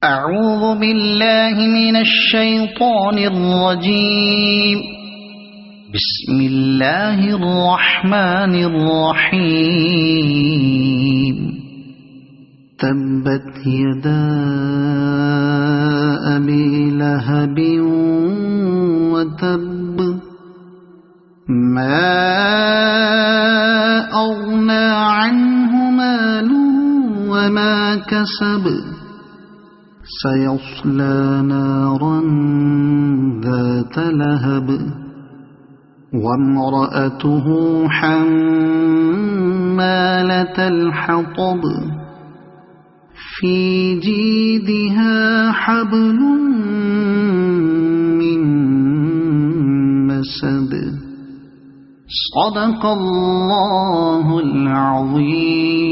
أعوذ بالله من الشيطان الرجيم. بسم الله الرحمن الرحيم. تبت يدا أبي لهب وتب ما أغنى عنه ماله وما كسب سيصلى نارا ذات لهب وامرأته حمالة الحطب في جيدها حبل من مسد. صدق الله العظيم.